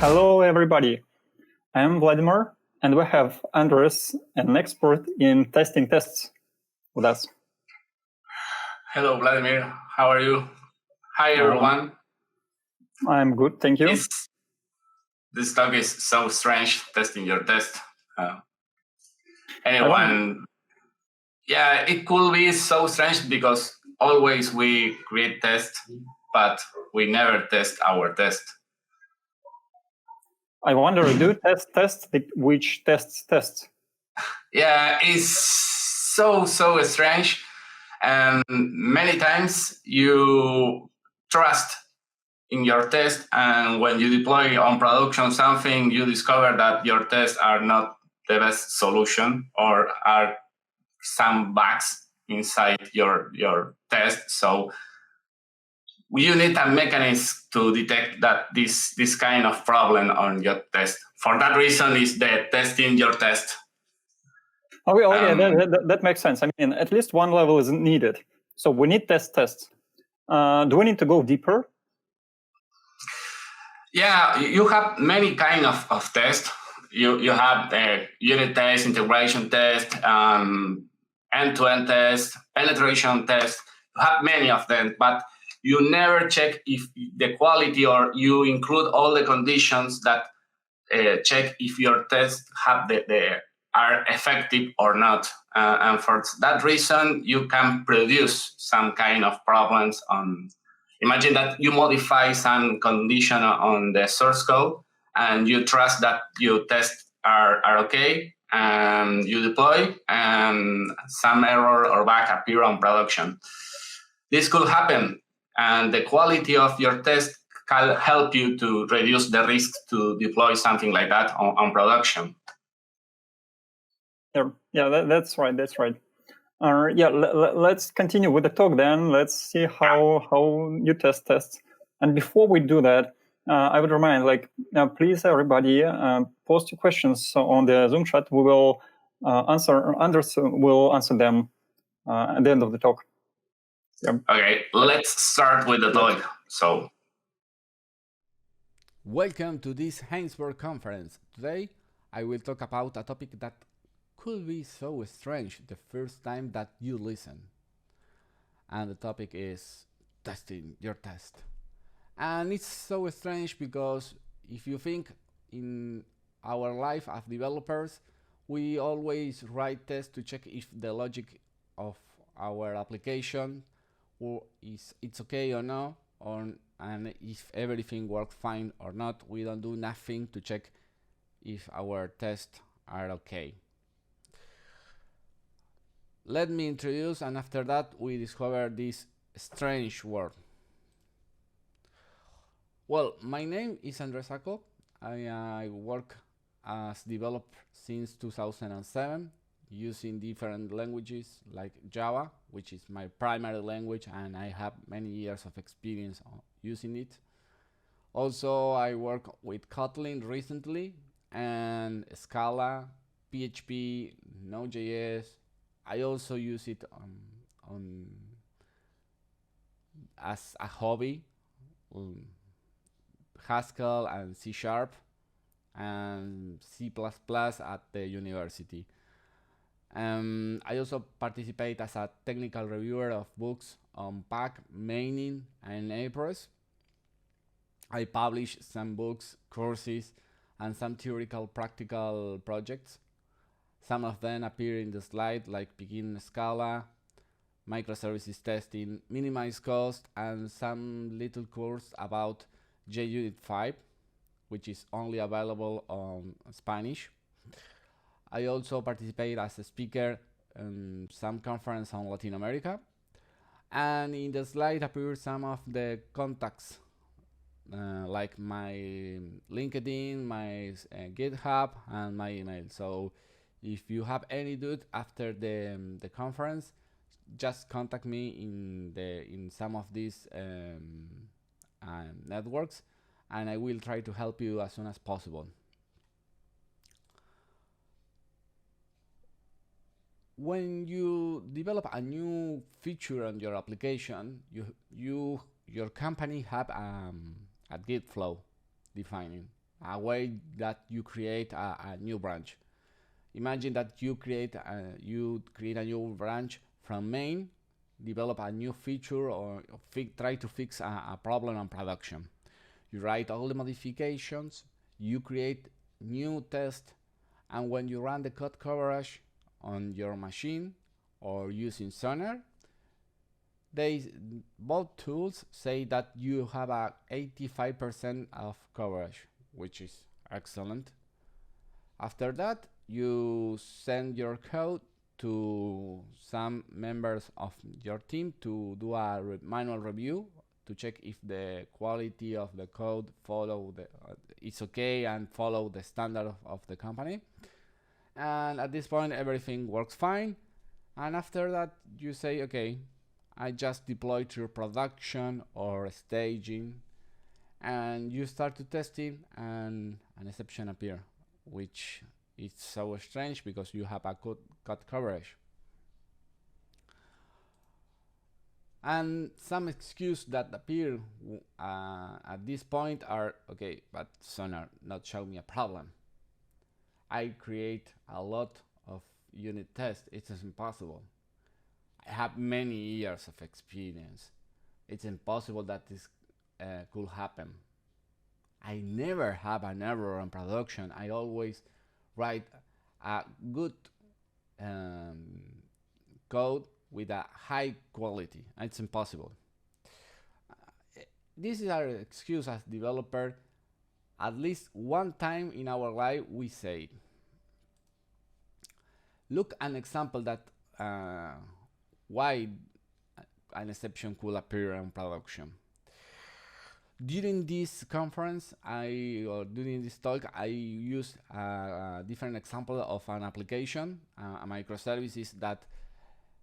Hello, everybody. I'm Vladimir, and we have Andres, an expert in testing tests, with us. Hello, Vladimir. How are you? Hi, everyone. I'm good, thank you. This talk is so strange, testing your test. It could be so strange because always we create tests, but we never test our test. I wonder, do you test which tests? Yeah, it's so strange. And many times you trust in your test, and when you deploy on production something, you discover that your tests are not the best solution or are some bugs inside your test. So you need a mechanism to detect that this kind of problem on your test. For that reason is the testing your test. That makes sense. I mean, at least one level is needed. So we need tests. Do we need to go deeper? Yeah, you have many kind of tests. You have the unit test, integration test, end-to-end test, penetration test. You have many of them, but you never check if the quality, or you include all the conditions that check if your tests have are effective or not. And for that reason, you can produce some kind of problems on. Imagine that you modify some condition on the source code, and you trust that your tests are okay, and you deploy, and some error or bug appear on production. This could happen, and the quality of your test can help you to reduce the risk to deploy something like that on production. Yeah, that's right. Let's continue with the talk then. Let's see how you test tests. And before we do that, I would remind, please, everybody, post your questions on the Zoom chat. We will Anders will answer them at the end of the talk. Yeah. Okay, let's start with the talk. So, welcome to this Heisenbug conference. Today, I will talk about a topic that could be so strange the first time that you listen. And the topic is testing your test. And it's so strange because if you think in our life as developers, we always write tests to check if the logic of our application it's okay or not, and if everything works fine or not. We don't do nothing to check if our tests are okay. Let me introduce, and after that we discover this strange word. Well, my name is Sacco. I work as developer since 2007 using different languages like Java, which is my primary language, and I have many years of experience using it. Also, I work with Kotlin recently, and Scala, PHP, Node.js. I also use it as a hobby, Haskell and C# and C++ at the university. I also participate as a technical reviewer of books on Pack, Maining, and Apex. I publish some books, courses, and some theoretical practical projects. Some of them appear in the slide, like Begin Scala, microservices testing, minimize cost, and some little course about JUnit 5, which is only available on Spanish. I also participate as a speaker in some conference on Latin America. And in the slide appear some of the contacts, like my LinkedIn, my GitHub, and my email. So if you have any doubt after the conference, just contact me in some of these networks, and I will try to help you as soon as possible. When you develop a new feature on your application, your company have a Git flow defining. a way that you create a new branch. Imagine that you create a new branch from main, develop a new feature, or try to fix a problem on production. You write all the modifications, you create new test, and when you run the code coverage on your machine or using Sonar, both tools say that you have a 85% of coverage, which is excellent. After that, you send your code to some members of your team to do a manual review to check if the quality of the code is okay and follow the standard of the company. And at this point, everything works fine. And after that, you say, okay, I just deploy to production or staging, and you start to testing, and an exception appear, which is so strange because you have a code coverage. And some excuses that appear at this point are, okay, but Sonar not show me a problem. I create a lot of unit tests. It's impossible. I have many years of experience. It's impossible that this could happen. I never have an error in production. I always write a good code with a high quality. It's impossible. This is our excuse as developer. At least one time in our life we say, look an example that why an exception could appear in production. During this conference, during this talk, I used a different example of an application, a microservices that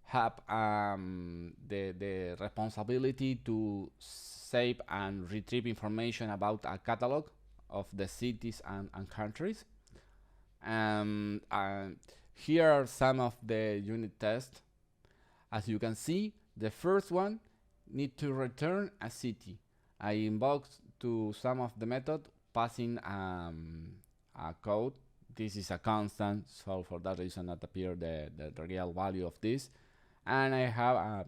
have the responsibility to save and retrieve information about a catalog of the cities and countries. Here are some of the unit tests. As you can see, the first one need to return a city. I invoked to some of the method passing a code. This is a constant, so for that reason that appear the real value of this. And I have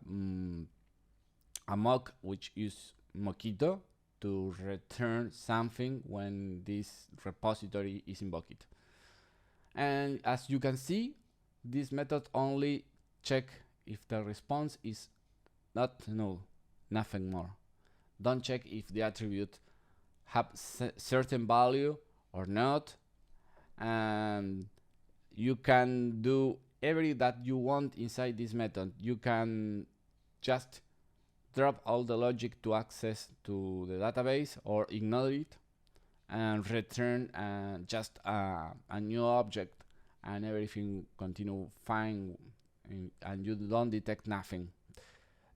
a mock which is Mockito to return something when this repository is invoked. And as you can see, this method only check if the response is not null, nothing more. Don't check if the attribute have certain value or not. And you can do everything that you want inside this method. You can just drop all the logic to access to the database or ignore it and return just a new object, and everything continue fine, and you don't detect nothing.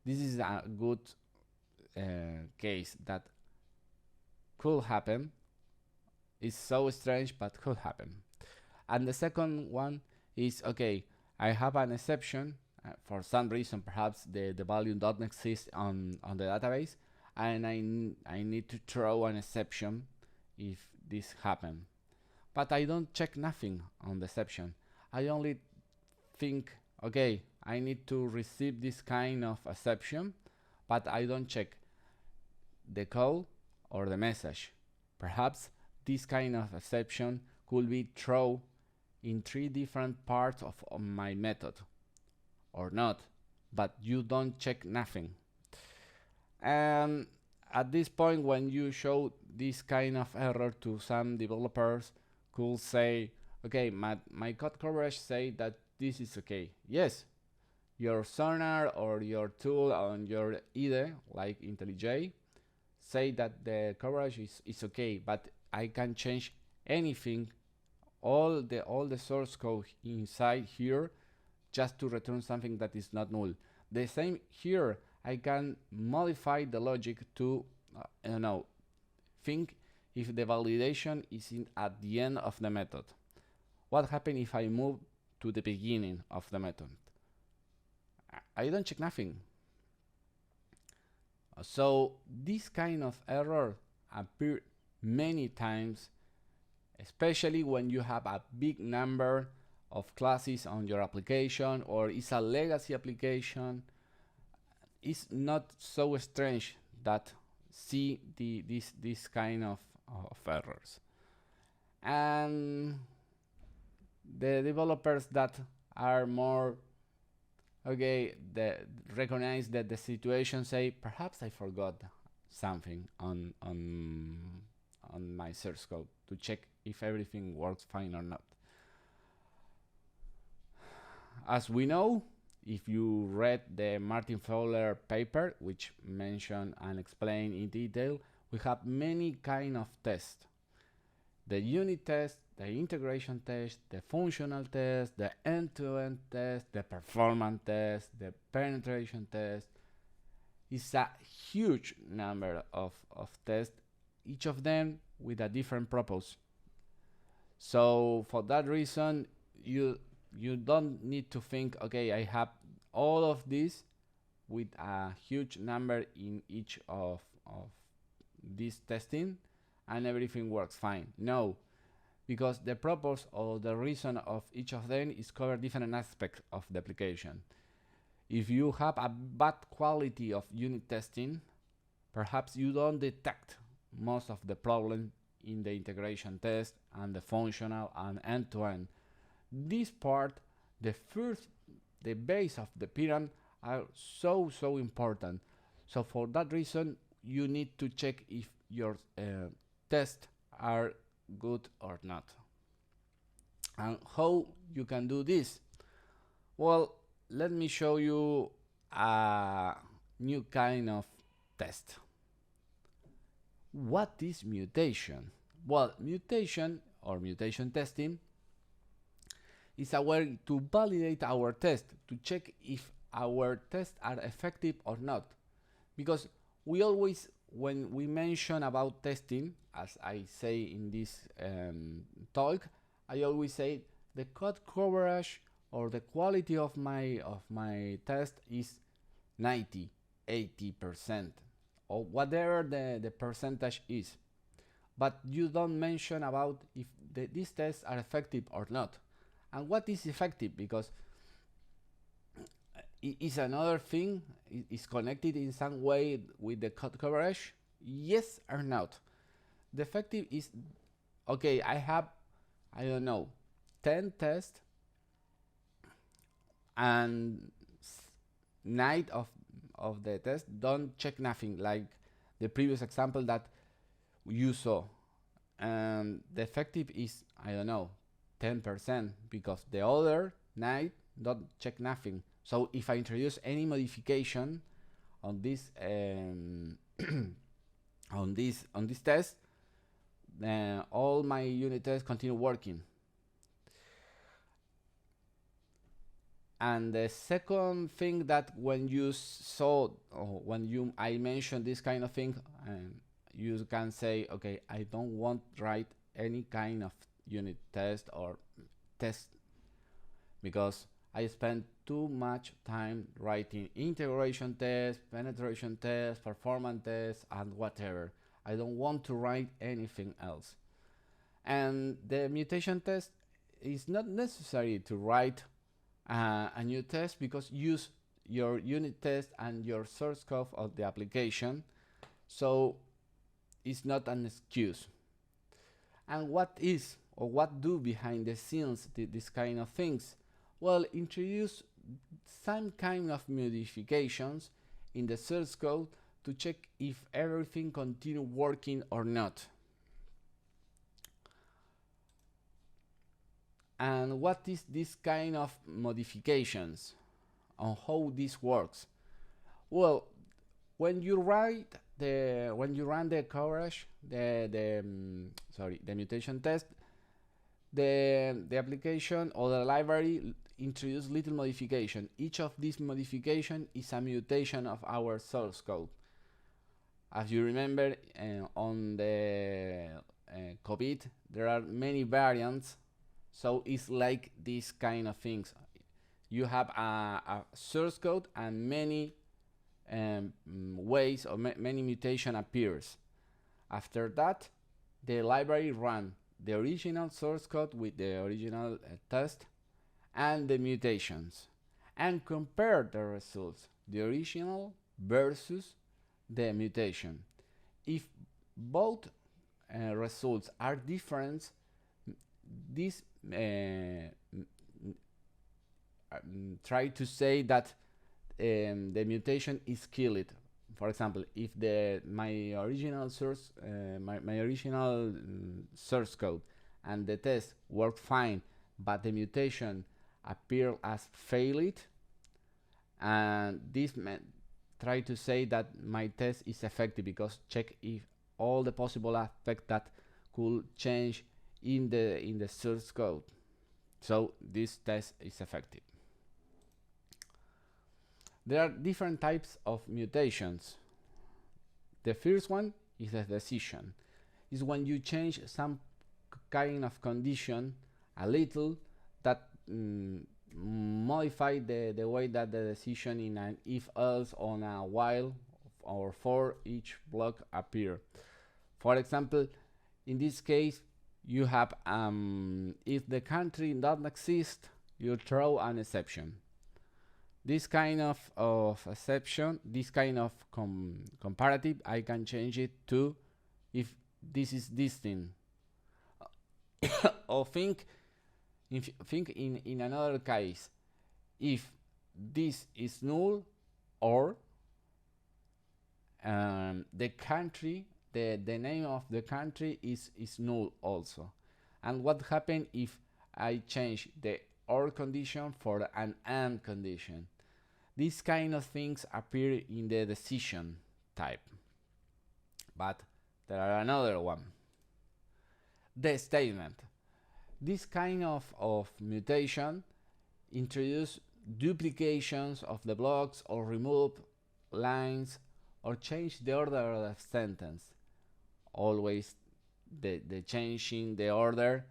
This is a good case that could happen. It's so strange, but could happen. And the second one is, okay, I have an exception. For some reason, perhaps the value doesn't exist on the database, and I need to throw an exception if this happen. But I don't check nothing on the exception. I only think, okay, I need to receive this kind of exception, but I don't check the code or the message. Perhaps this kind of exception could be thrown in 3 different parts of my method, or not, but you don't check nothing. And at this point, when you show this kind of error to some developers, could say, okay, my code coverage say that this is okay. Yes, your Sonar or your tool on your IDE, like IntelliJ, say that the coverage is okay, but I can change anything, all the source code inside here, just to return something that is not null. The same here, I can modify the logic to, think if the validation is at the end of the method. What happens if I move to the beginning of the method? I don't check nothing. So this kind of error appear many times especially when you have a big number of classes on your application or it's a legacy application. It's not so strange that see this kind of errors. And the developers that are more recognize that the situation, say perhaps I forgot something on my source code to check if everything works fine or not. As we know, if you read the Martin Fowler paper, which mentioned and explained in detail, we have many kind of tests. The unit test, the integration test, the functional test, the end-to-end test, the performance test, the penetration test. It's a huge number of tests, each of them with a different purpose. So for that reason, you don't need to think, okay, I have all of this with a huge number in each of this testing and everything works fine. No, because the purpose or the reason of each of them is cover different aspects of the application. If you have a bad quality of unit testing, perhaps you don't detect most of the problem in the integration test and the functional and end-to-end. This part, the base of the pyramid are so important. So for that reason, you need to check if your tests are good or not. And how you can do this? Well, let me show you a new kind of test. What is mutation? Well, mutation or mutation testing is a way to validate our test, to check if our tests are effective or not. Because we always, when we mention about testing, as I say in this talk, I always say the code coverage or the quality of my test is 90, 80%, or whatever the percentage is. But you don't mention about if these tests are effective or not. And what is effective? Because is another thing, is connected in some way with the code coverage? Yes or not? The effective is, okay, I have, I don't know, 10 tests and 9 of the tests don't check nothing, like the previous example that you saw. And the effective is, I don't know, 10%, because the other 9 don't check nothing. So if I introduce any modification on this on this test, all my unit tests continue working. And the second thing that when you saw, or when I mentioned this kind of thing, you can say, okay, I don't want to write any kind of unit test or test because I spent too much time writing integration tests, penetration tests, performance tests, and whatever. I don't want to write anything else. And the mutation test is not necessary to write a new test, because use your unit test and your source code of the application. So it's not an excuse. And what is, or what do behind the scenes this kind of things? Well, introduce some kind of modifications in the source code to check if everything continue working or not. And what is this kind of modifications, on how this works? Well, when you run the coverage, the mutation test, the application or the library introduce little modification. Each of these modification is a mutation of our source code. As you remember, on the COVID, there are many variants. So it's like these kind of things. You have a source code and many ways or many mutation appears. After that, the library run the original source code with the original test and the mutations, and compare the results, the original versus the mutation. If both results are different, this try to say that the mutation is killed. For example, if my original source source code and the test worked fine, but the mutation appeared as failed, and this try to say that my test is effective, because check if all the possible aspects that could change in the source code. So this test is effective. There are different types of mutations. The first one is a decision. It's when you change some kind of condition a little that modify the way that the decision in an if-else on a while or for each block appear. For example, in this case, you have if the country doesn't exist, you throw an exception. This kind of exception, this kind of comparative, I can change it to if this is distinct. Or think in another case, if this is null, or the country, the name of the country is null also. And what happens if I change the OR condition for an AND condition? These kind of things appear in the decision type. But there are another one. The statement. This kind of mutation introduce duplications of the blocks, or remove lines, or change the order of the sentence. Always the changing the order,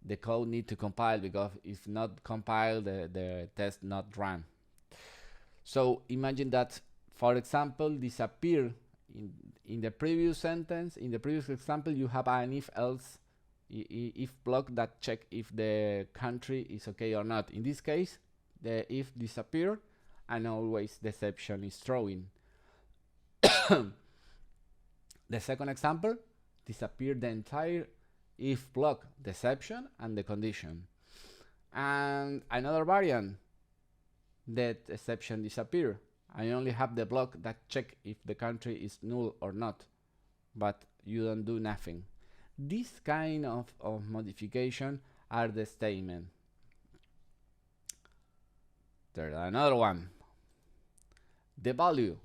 the code need to compile, because if not compiled, the test not run. So imagine that, for example, disappear in the previous sentence. In the previous example, you have an if-else if block that check if the country is okay or not. In this case, the if disappear, and always the exception is throwing. The second example, disappear the entire if block, the exception and the condition. And another variant, that exception disappear. I only have the block that check if the country is null or not, but you don't do nothing. This kind of modification are the statement. There's another one. The value.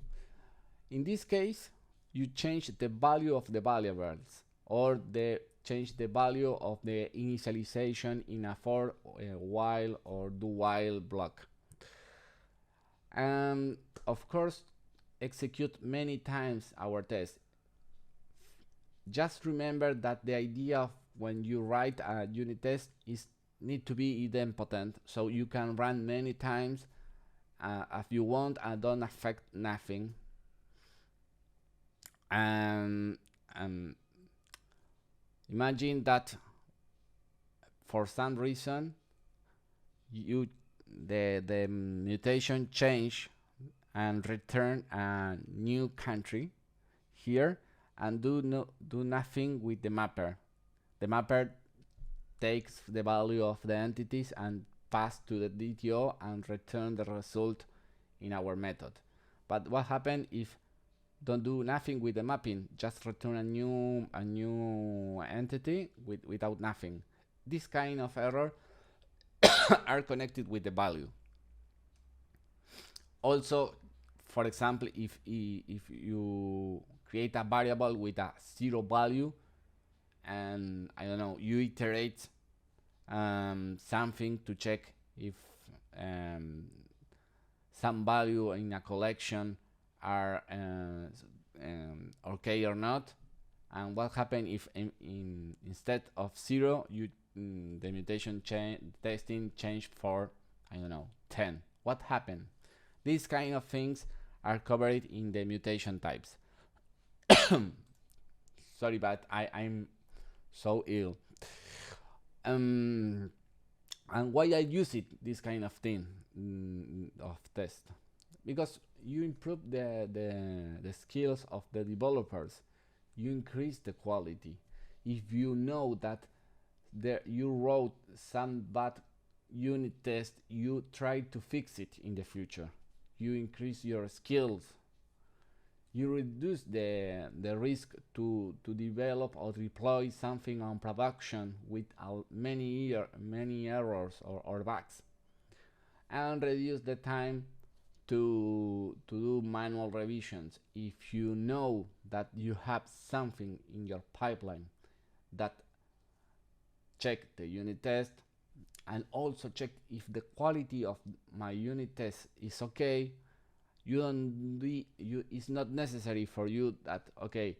In this case, you change the value of the variables, or change the value of the initialization in a for, while, or do while block. And of course, execute many times our test. Just remember that the idea of when you write a unit test is need to be idempotent, so you can run many times if you want and don't affect nothing. And imagine that for some reason the mutation change and return a new country here, and do nothing with the mapper. The mapper takes the value of the entities and pass to the DTO and return the result in our method. But what happens if don't do nothing with the mapping, just return a new entity without nothing? This kind of error are connected with the value. Also, for example, if you create a variable with a 0 value, and I don't know, you iterate something to check if some value in a collection are okay or not, and what happens if instead of 0 the mutation testing changed for, I don't know, 10? What happened? These kind of things are covered in the mutation types. Sorry, but I'm so ill. And why I use it, this kind of thing, of test? Because you improve the skills of the developers, you increase the quality. If you know that you wrote some bad unit test, you try to fix it in the future. You increase your skills. You reduce the risk to develop or deploy something on production with many errors or bugs, and reduce the time to do manual revisions. If you know that you have something in your pipeline that check the unit test and also check if the quality of my unit test is okay, it's not necessary for you that, okay,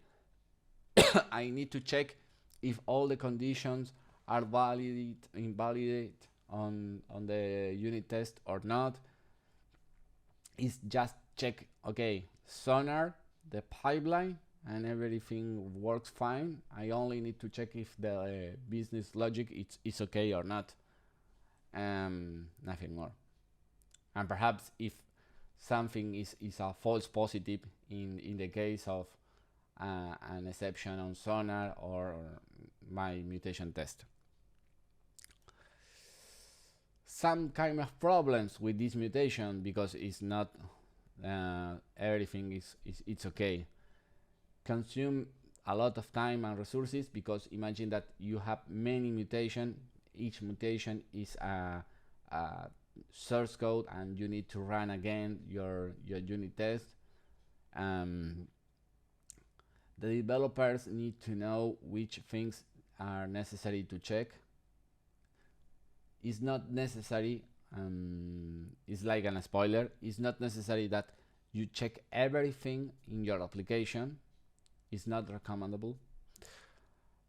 I need to check if all the conditions are invalid on the unit test or not. It's just check, okay, Sonar, the pipeline, and everything works fine. I only need to check if the business logic is okay or not. Nothing more. And perhaps if something is a false positive in the case of an exception on Sonar or my mutation test. Some kind of problems with this mutation, because it's not everything it's okay. Consume a lot of time and resources, because imagine that you have many mutations. Each mutation is a source code, and you need to run again your unit test. The developers need to know which things are necessary to check. It's not necessary, it's like a spoiler, it's not necessary that you check everything in your application. It's not recommendable.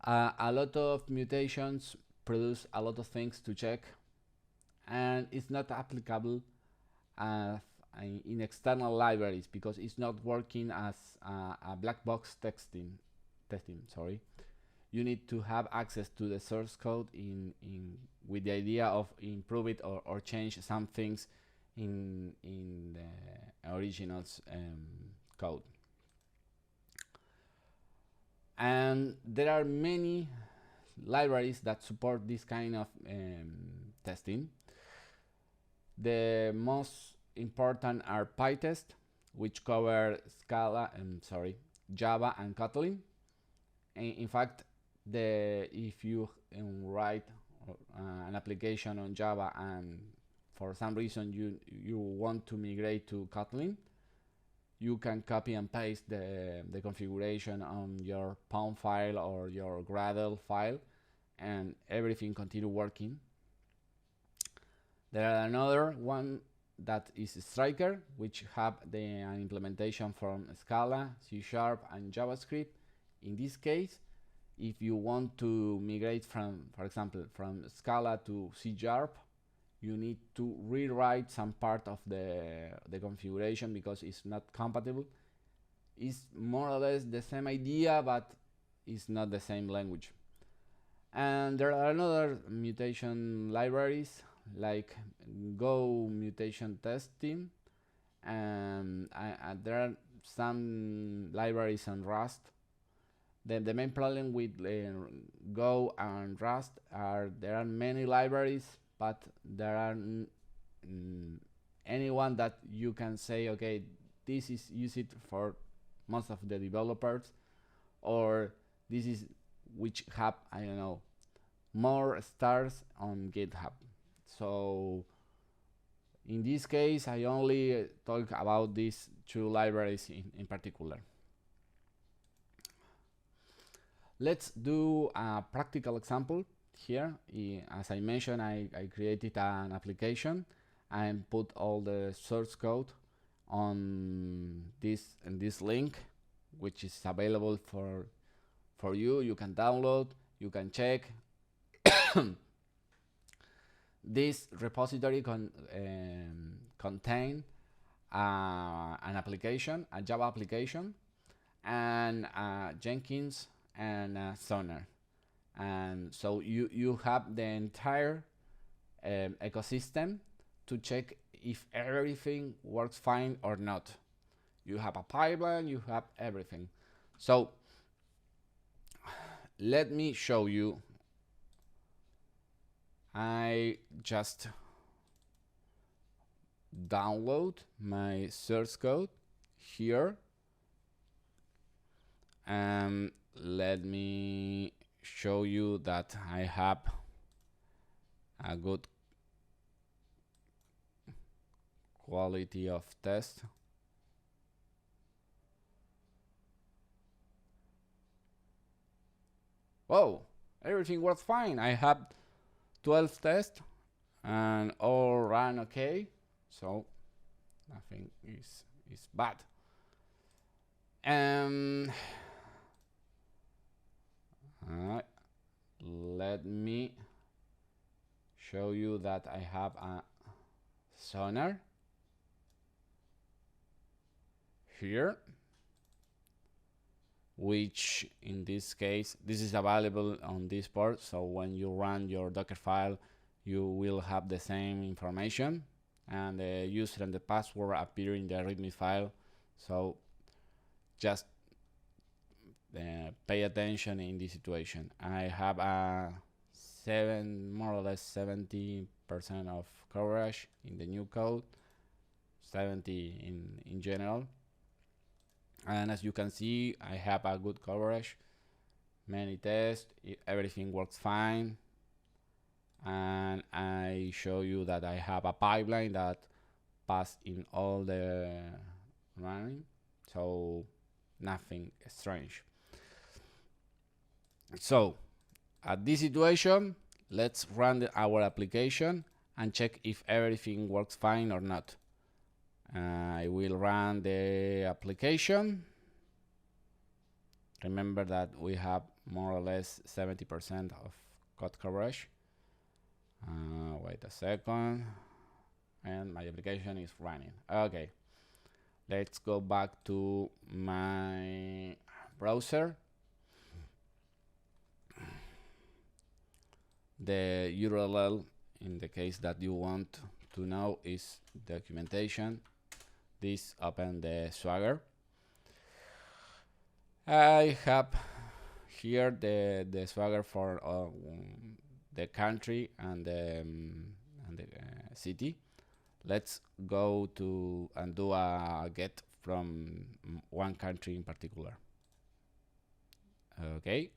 A lot of mutations produce a lot of things to check, and it's not applicable in external libraries, because it's not working as a black box testing. Sorry, you need to have access to the source code with the idea of improve it or change some things in the original's code. And there are many libraries that support this kind of testing. The most important are Pitest, which cover Java and Kotlin. In fact, if you write an application on Java and for some reason you want to migrate to Kotlin, you can copy and paste the configuration on your POM file or your Gradle file, and everything continue working. There are another one that is Striker, which have the implementation from Scala, C# and JavaScript. In this case, if you want to migrate from, for example, from Scala to C#, you need to rewrite some part of the configuration because it's not compatible. It's more or less the same idea, but it's not the same language. And there are another mutation libraries like Go mutation testing, and there are some libraries on Rust. The main problem with Go and Rust are there are many libraries, but there are anyone that you can say, okay, this is used for most of the developers, or this is which have, I don't know, more stars on GitHub. So in this case, I only talk about these two libraries in particular. Let's do a practical example here. As I mentioned, I created an application and put all the source code on this link, which is available for you. You can download, you can check. This repository contain an application, a Java application, and Jenkins and Sonar. And so you have the entire ecosystem to check if everything works fine or not. You have a pipeline, you have everything. So let me show you. I just download my source code here, and let me show you that I have a good quality of test. Whoa, everything works fine. I have 12 tests and all ran okay, so nothing is bad. Let me show you that I have a Sonar here, which in this case, this is available on this port. So when you run your Docker file, you will have the same information, and the user and the password appear in the README file. So just pay attention in this situation. I have a more or less 70% of coverage in the new code, 70 in general. And as you can see, I have a good coverage, many tests, everything works fine. And I show you that I have a pipeline that passed in all the running, so nothing strange. So at this situation, let's run our application and check if everything works fine or not. I will run the application. Remember that we have more or less 70% of code coverage. Wait a second, and my application is running. Okay, let's go back to my browser. The URL, in the case that you want to know, is documentation. This open the Swagger. I have here the Swagger for the country and the city. Let's go to and do a get from one country in particular. Okay,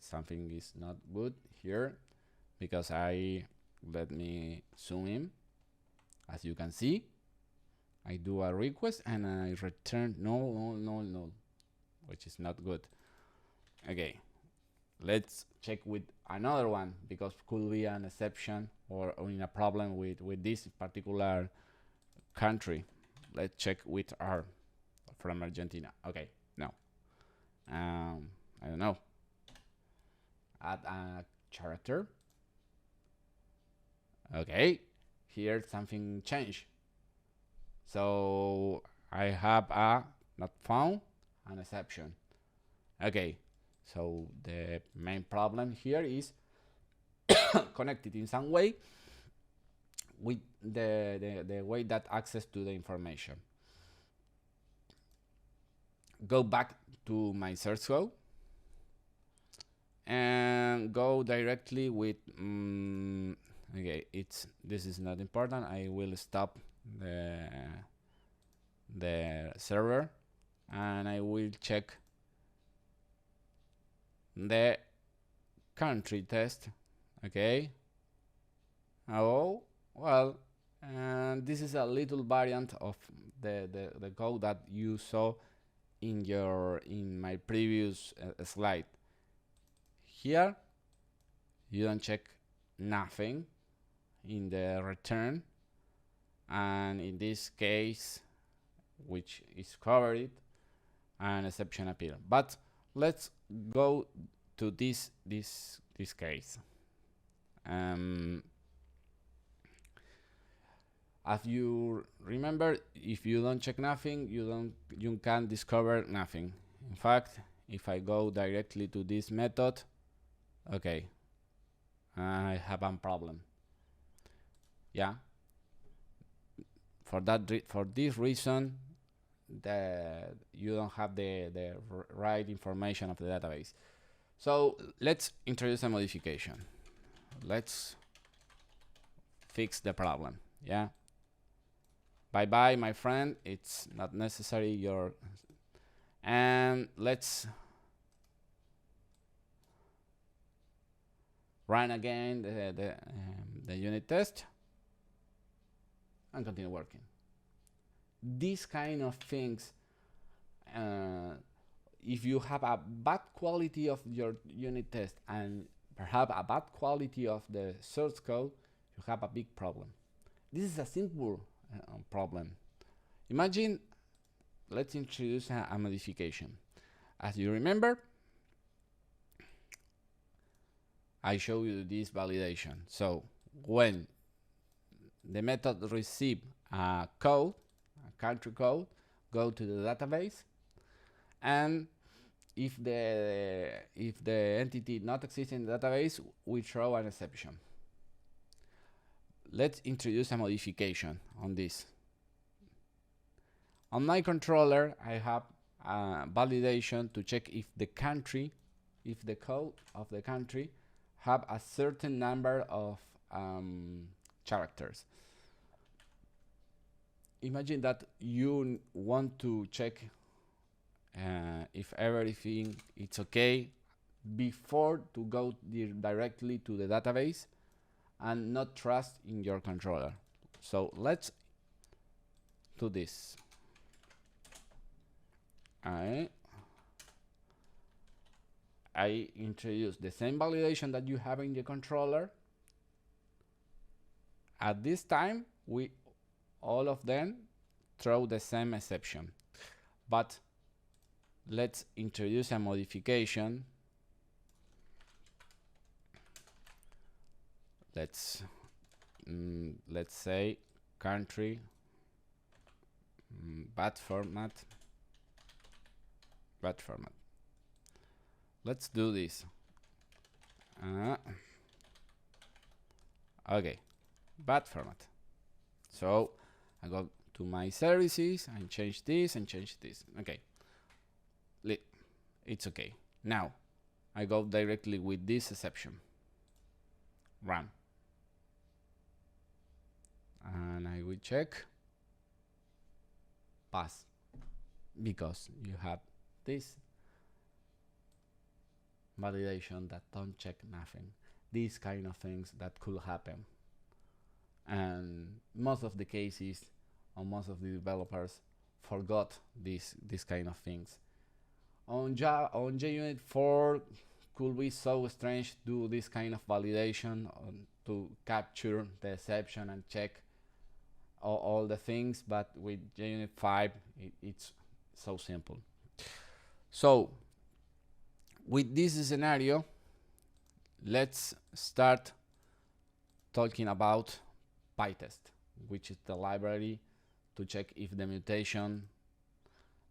something is not good here because let me zoom in. As you can see, I do a request and I return no, which is not good. Okay, let's check with another one because could be an exception or in a problem with this particular country. Let's check with R from Argentina. Okay, no, I don't know. Add a character. Okay, here something changed. So I have a not found, an exception. Okay, so the main problem here is connected in some way with the way that access to the information. Go back to my source code and go directly with okay, this is not important. I will stop the server and I will check the country test. Okay, oh well, and this is a little variant of the code that you saw in my previous slide. Here you don't check nothing in the return, and in this case, which is covered, an exception appear. But let's go to this case. As you remember, if you don't check nothing, you can't discover nothing. In fact, if I go directly to this method Okay, I have a problem. Yeah, for this reason, you don't have the right information of the database. So let's introduce a modification. Let's fix the problem. Yeah. Bye bye, my friend. It's not necessary. And let's run again the unit test and continue working. These kind of things, if you have a bad quality of your unit test and perhaps a bad quality of the source code, you have a big problem. This is a simple problem. Imagine, let's introduce a modification. As you remember, I show you this validation. So when the method receive a code, a country code, go to the database, and if the entity not exists in the database, we throw an exception. Let's introduce a modification on this. On my controller, I have a validation to check if the code of the country have a certain number of characters. Imagine that you want to check if everything is okay before to go directly to the database and not trust in your controller. So let's do this. I introduce the same validation that you have in the controller. At this time, all of them throw the same exception. But let's introduce a modification. Let's say country bad format. Let's do this. Okay, bad format. So I go to my services and change this and change this. Okay, it's okay. Now I go directly with this exception. Run. And I will check pass, because you have this validation that don't check nothing. These kind of things that could happen, and most of the cases, or most of the developers forgot this kind of things. On JUnit 4 could be so strange to do this kind of validation to capture the exception and check all the things, but with JUnit 5 it's so simple. So with this scenario, let's start talking about Pitest, which is the library to check if the mutation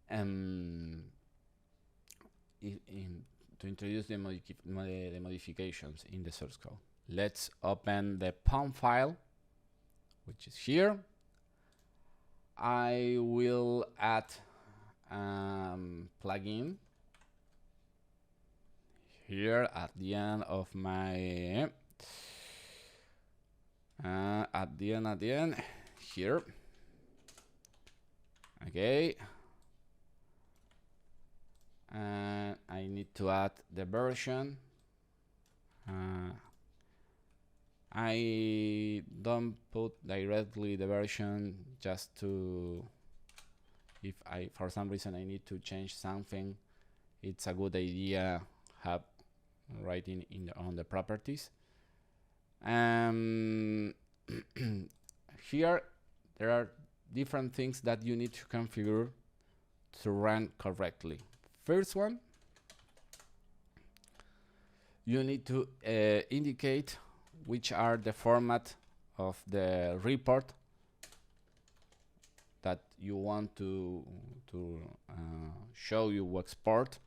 to introduce the modifications in the source code. Let's open the POM file, which is here. I will add plugin here at the end of my at the end here. Okay, and I need to add the version. I don't put directly the version, just to, if for some reason I need to change something, it's a good idea have writing on the properties. Here there are different things that you need to configure to run correctly. First one, you need to indicate which are the format of the report that you want to show you export.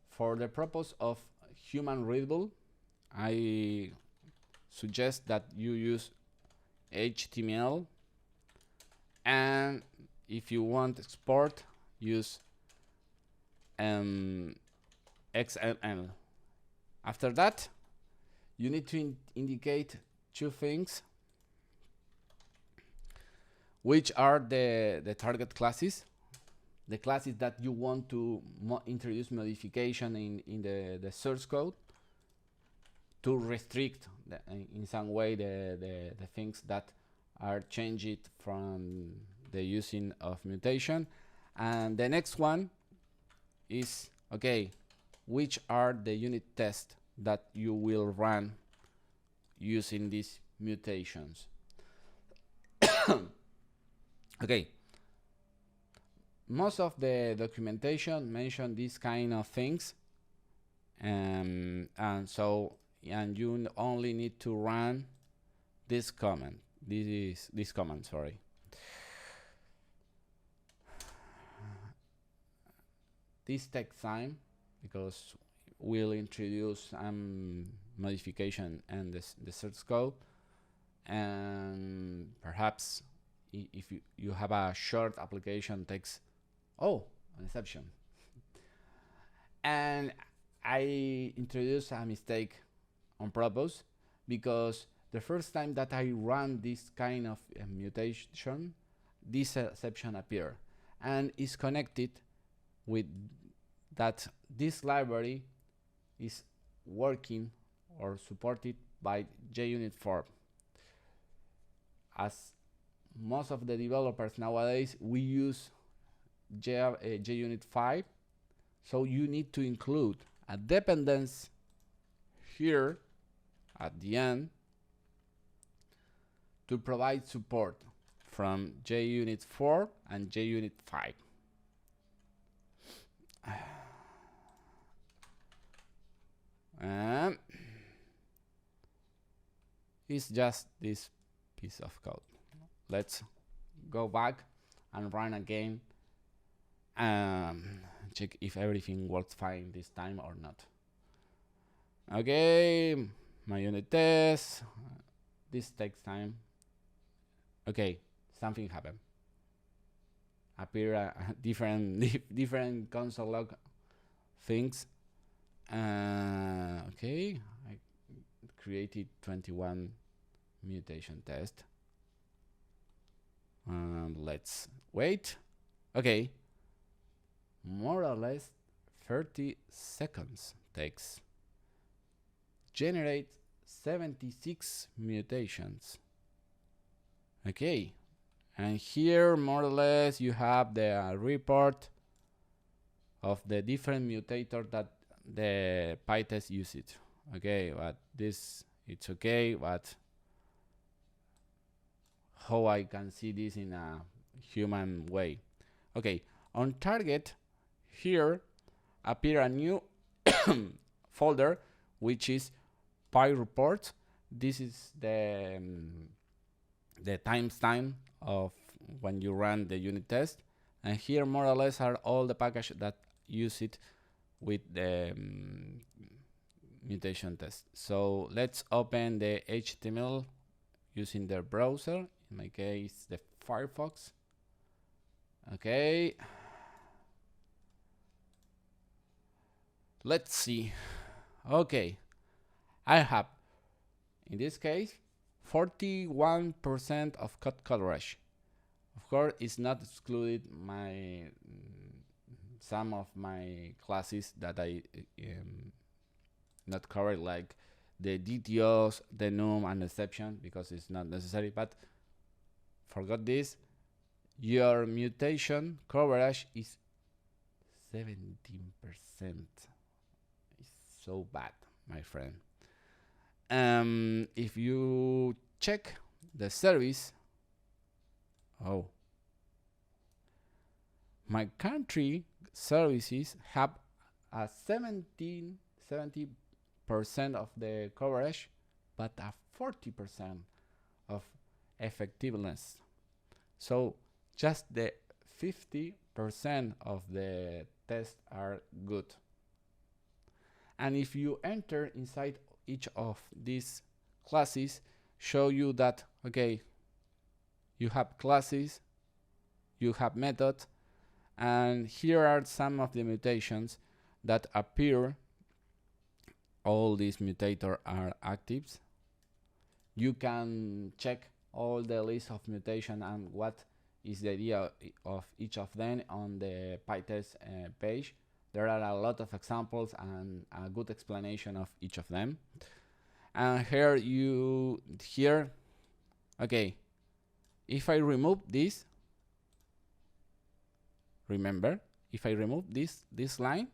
For the purpose of human readable, I suggest that you use HTML, and if you want export, use XML. After that, you need to indicate two things, which are the target classes, the classes that you want to introduce modification in the source code to restrict in some way the things that are changed from the using of mutation. And the next one is, okay, which are the unit tests that you will run using these mutations. Okay, most of the documentation mention these kind of things, and you only need to run this command. This command, sorry. This takes time because we'll introduce modification and the source code, and perhaps if you have a short application, takes an exception. And I introduced a mistake on purpose, because the first time that I run this kind of mutation, this exception appeared, and is connected with that this library is working or supported by JUnit 4. As most of the developers nowadays, we use JUnit 5, so you need to include a dependence here at the end to provide support from JUnit 4 and JUnit 5. It's just this piece of code. Let's go back and run again and check if everything works fine this time or not. Okay, my unit test. This takes time. Okay, something happened. Appear different console log things. Okay, I created 21 mutation test. Let's wait. Okay, more or less 30 seconds takes. Generate 76 mutations. Okay, and here more or less you have the report of the different mutator that the Pitest uses. Okay, but this it's okay, but how I can see this in a human way. Okay, on target here appear a new folder which is PyReport. This is the timestamp of when you run the unit test, and here more or less are all the packages that use it with the mutation test. So let's open the HTML using the browser, in my case the Firefox. Okay, let's see. Okay, I have in this case 41% of code coverage. Of course, it's not excluded my some of my classes that I not covered, like the DTOs, the num, and exception, because it's not necessary. But forgot this. Your mutation coverage is 17%. It's so bad, my friend. If you check the service, my country services have a 70% of the coverage, but a 40% of effectiveness. So just the 50% of the tests are good. And if you enter inside each of these classes, show you that, okay, you have classes, you have methods, and here are some of the mutations that appear. All these mutators are actives. You can check all the list of mutation and what is the idea of each of them on the Pitest page. There are a lot of examples and a good explanation of each of them. And here, okay, if I remove this, remember, if I remove this line,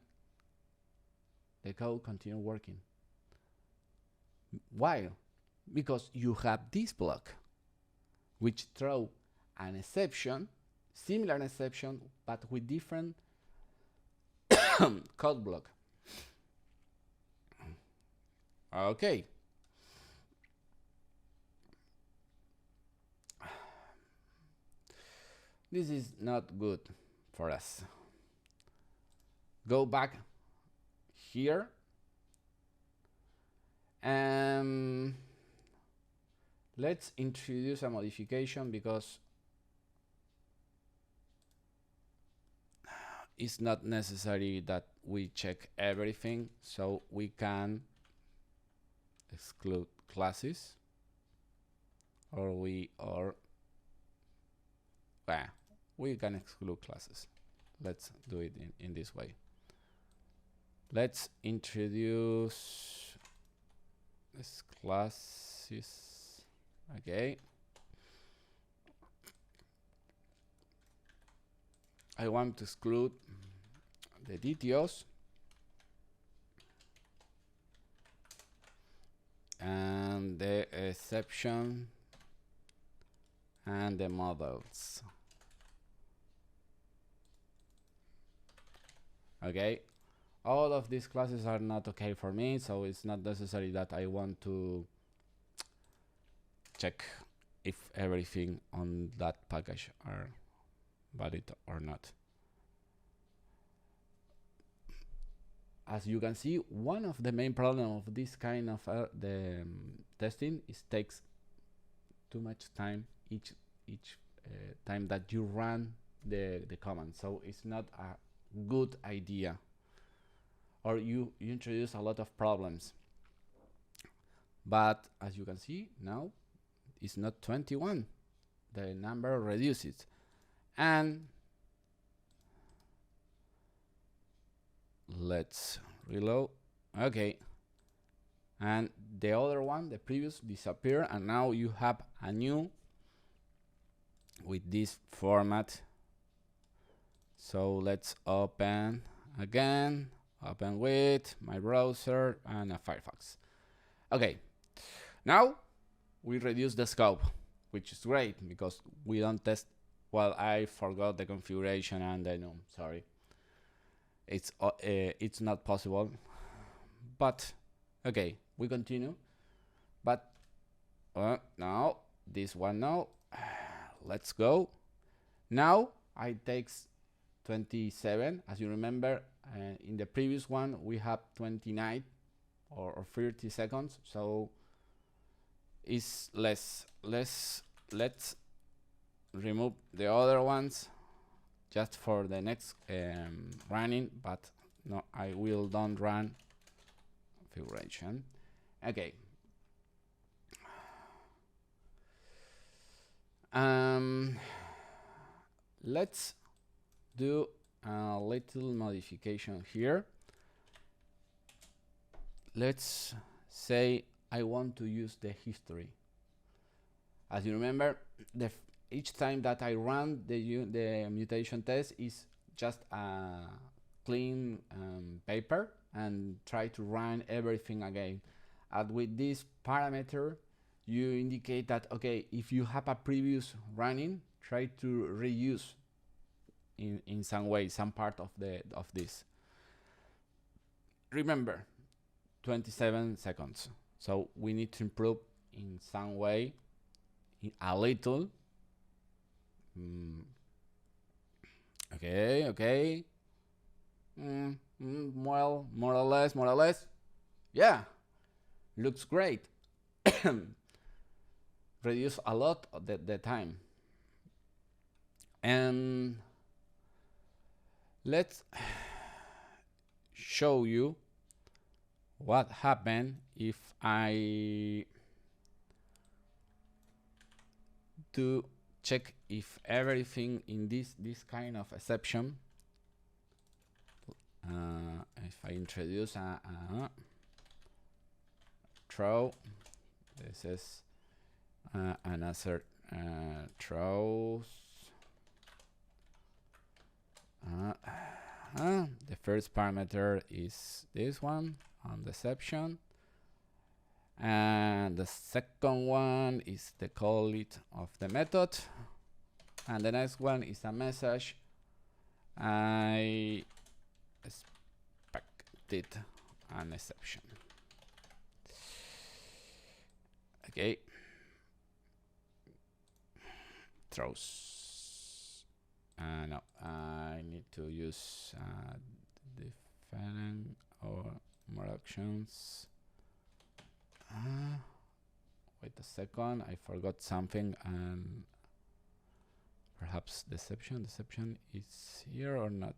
the code continues working. Why? Because you have this block, which throw an exception, similar exception, but with different code block. Okay. This is not good for us. Go back here. Let's introduce a modification because it's not necessary that we check everything, so we can exclude classes, or we can exclude classes. Let's do it in this way. Let's introduce this classes. Okay. I want to exclude the details and the exception and the models. Okay, all of these classes are not okay for me, so it's not necessary that I want to check if everything on that package are valid or not. As you can see, one of the main problems of this kind of testing is takes too much time each time that you run the command, so it's not a good idea, or you introduce a lot of problems. But as you can see now, it's not 21, the number reduces. And let's reload. Okay, and the other one, the previous, disappear, and now you have a new with this format. So let's open again, open with my browser and a Firefox. Okay, now we reduce the scope, which is great because we don't test. Well, I forgot the configuration and I know, sorry. It's not possible, but okay, we continue. But now this one now, let's go. Now I takes 27. As you remember, in the previous one we have 29 or 30 seconds, so it's less. Let's remove the other ones just for the next running, but no, I will don't run configuration. Okay. Let's do a little modification here. Let's say I want to use the history. As you remember, each time that I run the mutation test is just a clean paper and try to run everything again. And with this parameter, you indicate that, okay, if you have a previous running, try to reuse in some way some part of this. Remember, 27 seconds. So we need to improve in some way, a little. Okay. Well, more or less. Yeah, looks great. Reduce a lot of the time. And let's show you what happened if I do check if everything in this kind of exception, if I introduce a throw, this is another throws. The first parameter is this one on the exception, and the second one is the call it of the method, and the next one is a message. I expected an exception. Okay, throws. No, I need to use different or more options. Wait a second, I forgot something, and perhaps deception is here or not?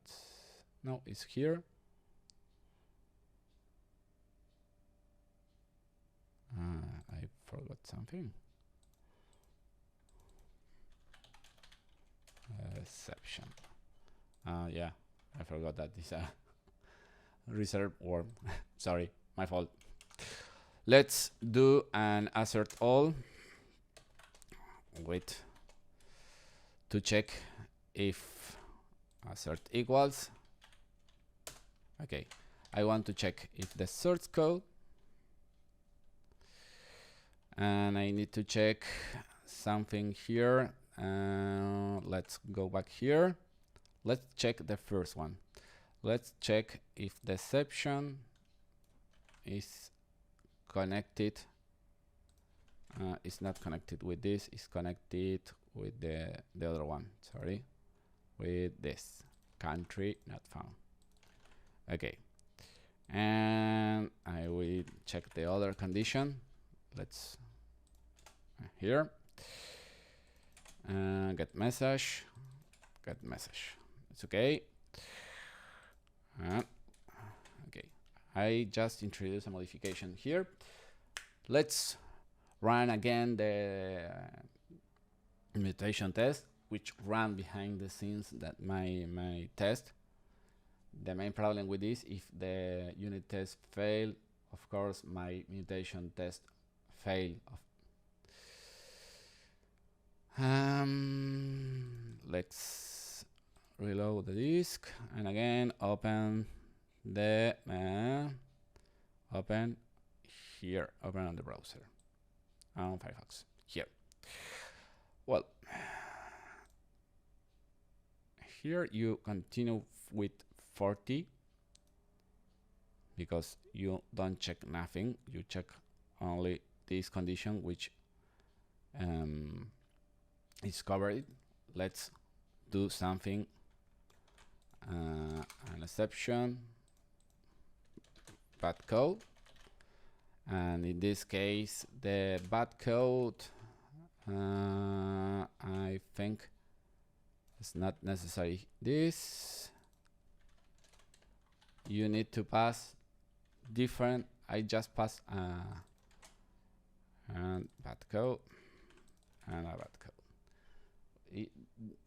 No, it's here. I forgot something. Exception. Yeah, I forgot that is a reserved word. Sorry, my fault. Let's do an assert all. Wait to check if assert equals. Okay, I want to check if the source code, and I need to check something here. Let's go back here. Let's check the first one. Let's check if the exception is connected. It's not connected with this. It's connected with the other one. Sorry, with this country not found. Okay, and I will check the other condition. Let's here. Get message. It's okay. Okay, I just introduced a modification here. Let's run again the mutation test, which ran behind the scenes that my test. The main problem with this, if the unit test fail, of course my mutation test fail. Let's reload the disk and again open the open on the browser on Firefox here. Well, here you continue with 40 because you don't check nothing, you check only this condition which is covered. Let's do something, an exception, bad code, and in this case the bad code I think it's not necessary. This you need to pass different. I just pass and bad code and a bad code. It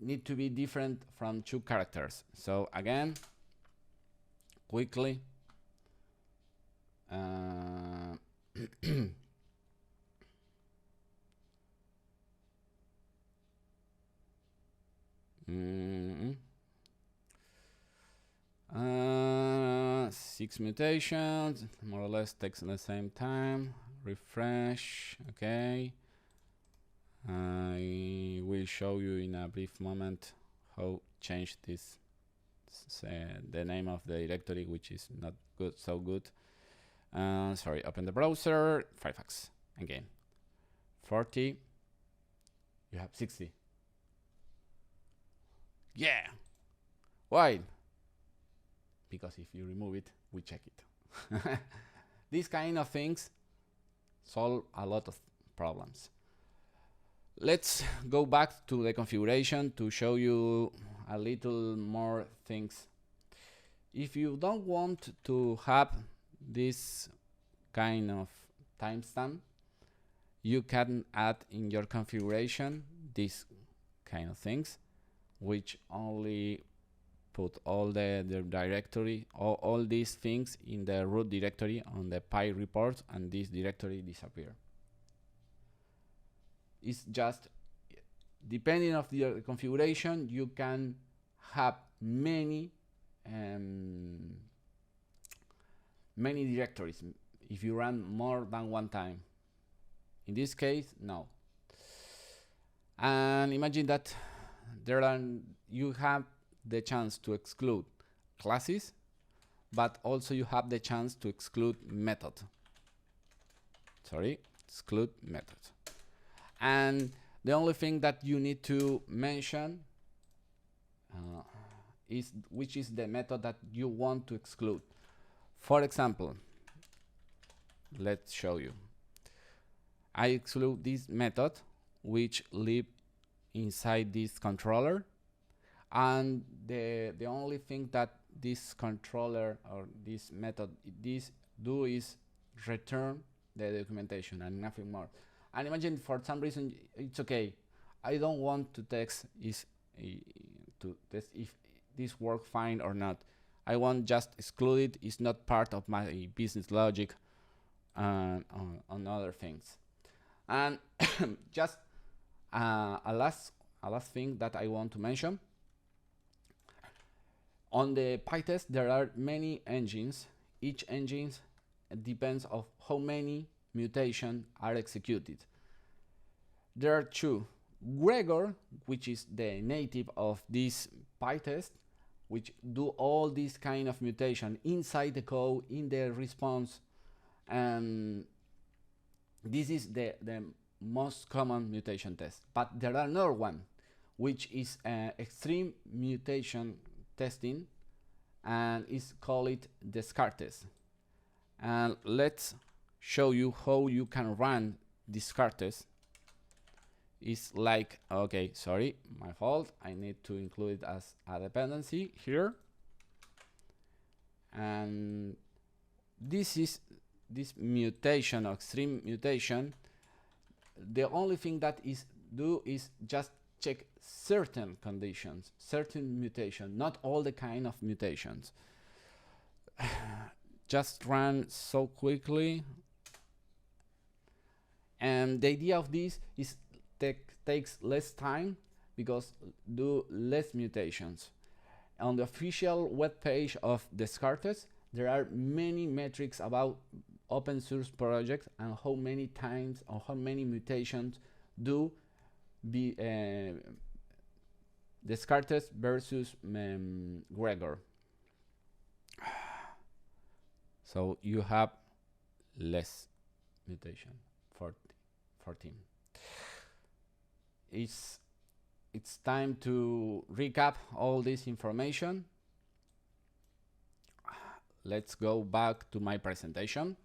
need to be different from 2 characters. So again, quickly, six mutations, more or less takes the same time. Refresh, okay. I will show you in a brief moment how change this, the name of the directory, which is not good, so good. Sorry, open the browser, Firefox again. 40, you have 60. Yeah, why? Because if you remove it, we check it. These kind of things solve a lot of problems. Let's go back to the configuration to show you a little more things. If you don't want to have this kind of timestamp, you can add in your configuration these kind of things, which only put all the directory, all these things in the root directory on the Py report, and this directory disappear. It's just, depending of the configuration, you can have many directories if you run more than one time. In this case, no. And imagine that you have the chance to exclude classes, but also you have the chance to exclude exclude methods. And the only thing that you need to mention is which is the method that you want to exclude. For example, let's show you. I exclude this method which live inside this controller, and the only thing that this controller or this method do is return the documentation and nothing more. And imagine for some reason it's okay, I don't want to test if this works fine or not. I want just exclude it, it's not part of my business logic on other things. And just a last thing that I want to mention. On the Pitest there are many engines. Each engine depends on how many mutations are executed. There are two. Gregor, which is the native of this Pitest, which do all these kind of mutation inside the code, in the response, and this is the most common mutation test. But there are another one, which is extreme mutation testing, and is called Descartes. And let's show you how you can run Descartes. It's like, okay, sorry, my fault. I need to include it as a dependency here. And this is this mutation, or extreme mutation. The only thing that is just check certain conditions, certain mutation, not all the kind of mutations. Just run so quickly. And the idea of this is takes less time because do less mutations. On the official web page of Descartes, there are many metrics about open source projects and how many times or how many mutations do be Descartes versus Gregor. So you have less mutation, 14. It's time to recap all this information. Let's go back to my presentation.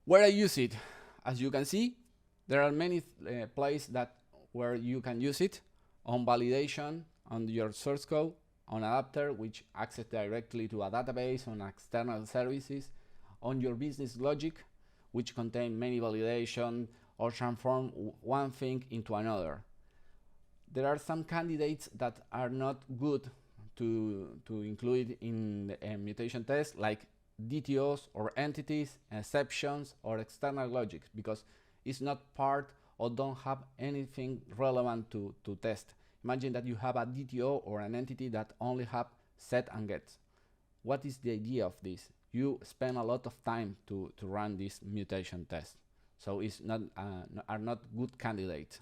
Where I use it, as you can see, there are many places where you can use it. On validation, on your source code, on adapter, which access directly to a database, on external services, on your business logic, which contain many validation or transform one thing into another. There are some candidates that are not good to include in the mutation test, like DTOs or entities, exceptions, or external logics, because it's not part or don't have anything relevant to test. Imagine that you have a DTO or an entity that only have set and get. What is the idea of this? You spend a lot of time to run this mutation test, so it's not are not good candidates.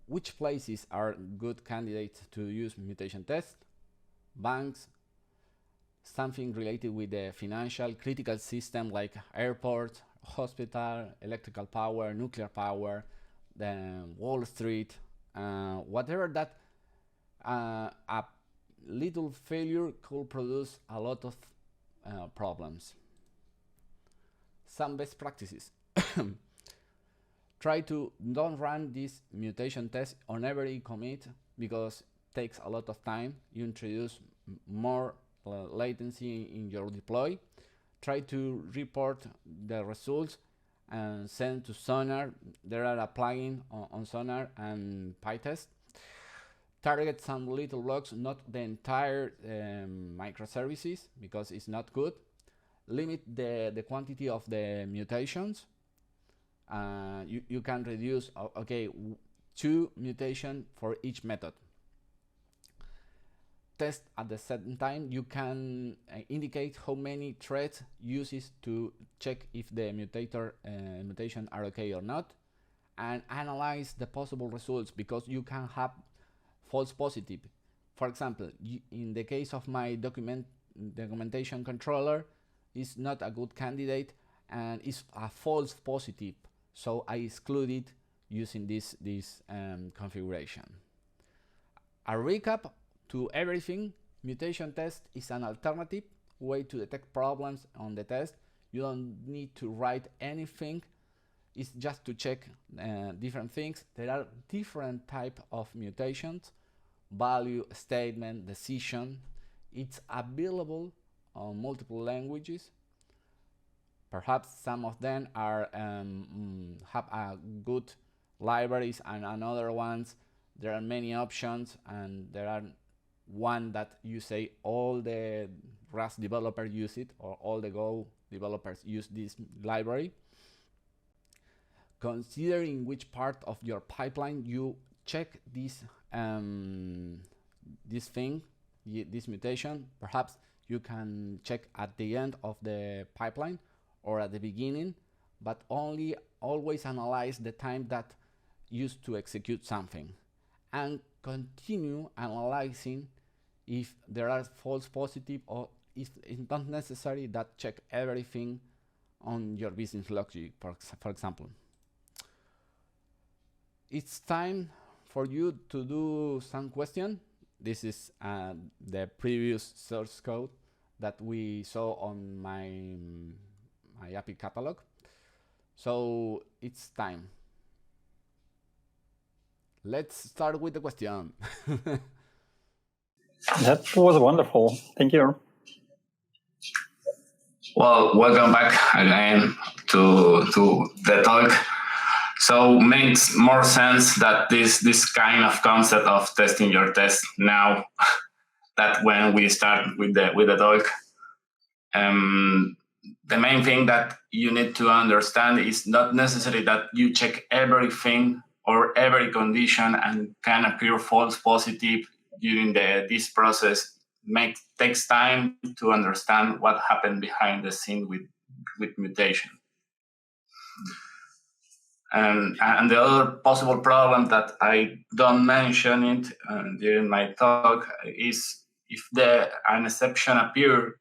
Which places are good candidates to use mutation test? Banks, something related with the financial critical system like airport, hospital, electrical power, nuclear power, then Wall Street, whatever that a little failure could produce a lot of problems. Some best practices. Try to don't run this mutation test on every commit because it takes a lot of time. You introduce more latency in your deploy. Try to report the results and send to Sonar. There are a plugin on Sonar and Pitest. Target some little blocks, not the entire microservices because it's not good. Limit the quantity of the mutations. You can reduce, 2 mutations for each method. Test at the same time. You can indicate how many threads uses to check if the mutation are okay or not, and analyze the possible results because you can have false positive. For example, in the case of my documentation controller, is not a good candidate and is a false positive, so I exclude it using this configuration. A recap to everything: mutation test is an alternative way to detect problems on the test. You don't need to write anything, it's just to check different things. There are different types of mutations: value, statement, decision. It's available on multiple languages. Perhaps some of them are have a good libraries, and other ones there are many options, and there are one that you say all the Rust developers use it, or all the Go developers use this library. Considering which part of your pipeline you check this this mutation, perhaps you can check at the end of the pipeline or at the beginning, but always analyze the time that used to execute something, and continue analyzing if there are false positive, or if it's not necessary that check everything on your business logic, for example. It's time for you to do some question. This is the previous source code that we saw on my API catalog. So it's time. Let's start with the question. That was wonderful. Thank you. Well, welcome back again to the talk. So makes more sense that this kind of concept of testing your test now that when we start with the talk. The main thing that you need to understand is not necessary that you check everything or every condition and can appear false positive during this process. Takes time to understand what happened behind the scene with mutation. And the other possible problem that I don't mention it during my talk is if an exception appears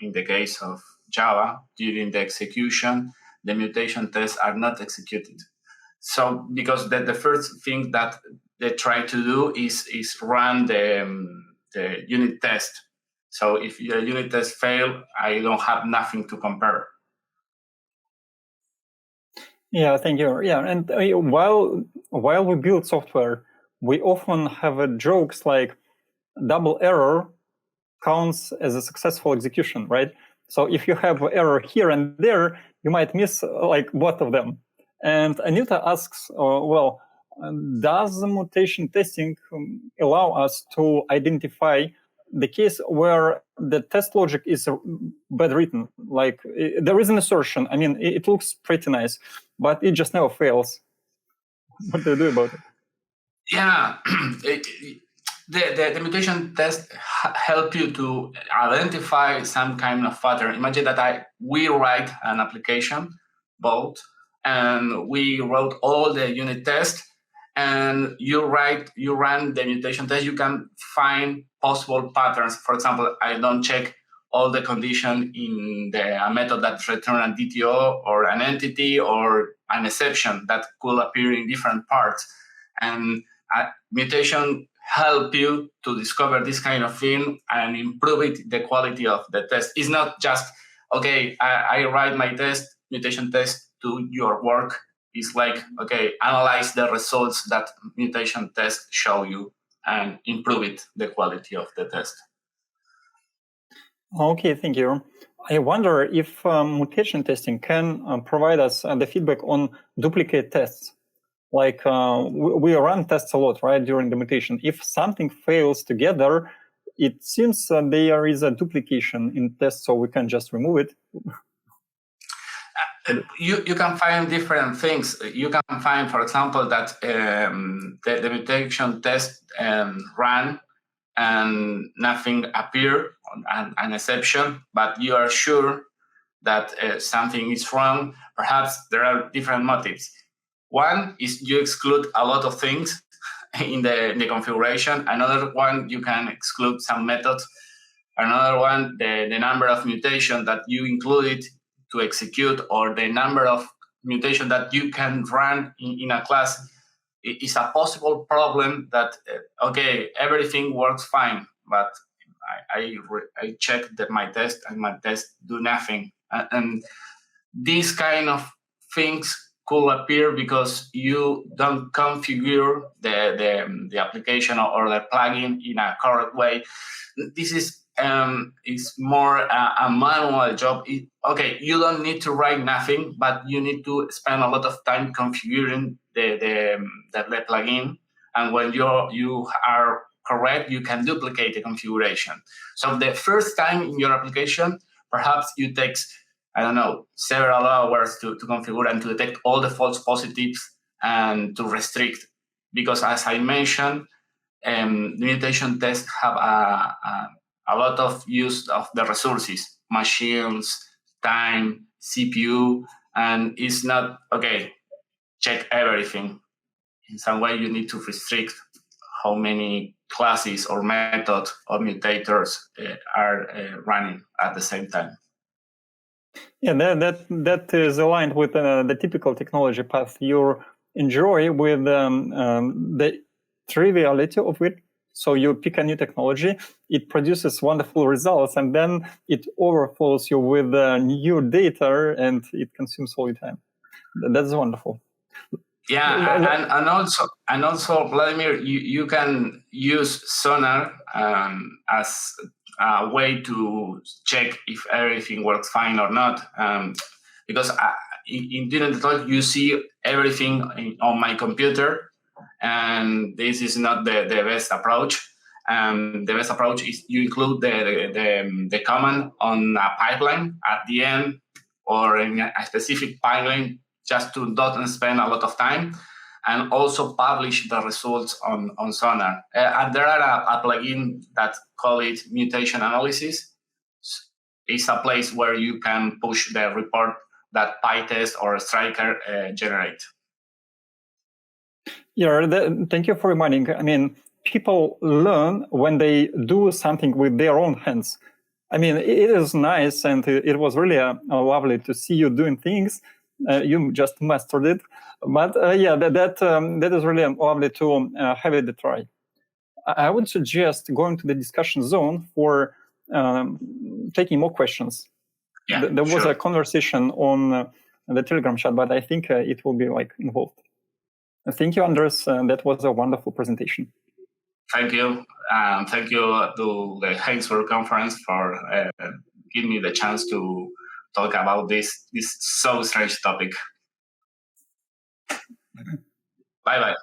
in the case of Java during the execution, the mutation tests are not executed. So because the first thing that they try to do is run the unit test. So if the unit test fail, I don't have nothing to compare. Yeah, thank you. Yeah, and while we build software, we often have jokes like double error counts as a successful execution, right? So if you have error here and there, you might miss like both of them. And Anita asks, does the mutation testing allow us to identify the case where the test logic is bad written? Like there is an assertion, I mean, it looks pretty nice, but it just never fails. What do you do about it? Yeah, the mutation test help you to identify some kind of pattern. Imagine that we write an application, both, and we wrote all the unit tests, and you run the mutation test. You can find possible patterns. For example, I don't check all the condition in a method that returns a DTO or an entity or an exception that could appear in different parts. And mutation help you to discover this kind of thing and improve the quality of the test. It's not just, okay, I write my mutation test, do your work. It's like, okay, analyze the results that mutation tests show you and improve the quality of the test. Okay, thank you. I wonder if mutation testing can provide us the feedback on duplicate tests. Like we run tests a lot, right, during the mutation. If something fails together, it seems there is a duplication in tests, so we can just remove it. You can find different things. You can find, for example, that the mutation test ran and nothing appeared, an exception, but you are sure that something is wrong. Perhaps there are different motives. One is you exclude a lot of things in the configuration. Another one, you can exclude some methods. Another one, the number of mutations that you included to execute, or the number of mutations that you can run in a class. Is a possible problem that, okay, everything works fine, but I checked my test and my test do nothing. And these kind of things could appear because you don't configure the application or the plugin in a correct way. This is more a manual job. Okay, you don't need to write nothing, but you need to spend a lot of time configuring the plugin. And when you are correct, you can duplicate the configuration. So the first time in your application, perhaps you take, I don't know, several hours to configure and to detect all the false positives and to restrict. Because as I mentioned, the mutation tests have a lot of use of the resources, machines, time, CPU, and it's not, okay, check everything. In some way, you need to restrict how many classes or methods or mutators are running at the same time. Yeah, that is aligned with the typical technology path you enjoy with the triviality of it. So you pick a new technology, it produces wonderful results, and then it overflows you with new data, and it consumes all the time. That's wonderful. Yeah, and also, Vladimir, you can use Sonar as a way to check if everything works fine or not. Because in the talk, you see everything on my computer, and this is not the best approach. The best approach is you include the command on a pipeline at the end, or in a specific pipeline, just to not spend a lot of time, and also publish the results on Sonar. And there are a plugin that call it Mutation Analysis. It's a place where you can push the report that Pitest or Striker generate. Yeah, thank you for reminding. I mean, people learn when they do something with their own hands. I mean, it is nice, and it was really lovely to see you doing things. You just mastered it. But yeah, that is really lovely to have it try. I would suggest going to the discussion zone for taking more questions. Yeah, there was a conversation on the Telegram chat, but I think it will be involved. Thank you, Andres. That was a wonderful presentation. Thank you. Thank you to the Heisenbug conference for giving me the chance to talk about this so strange topic. Bye-bye.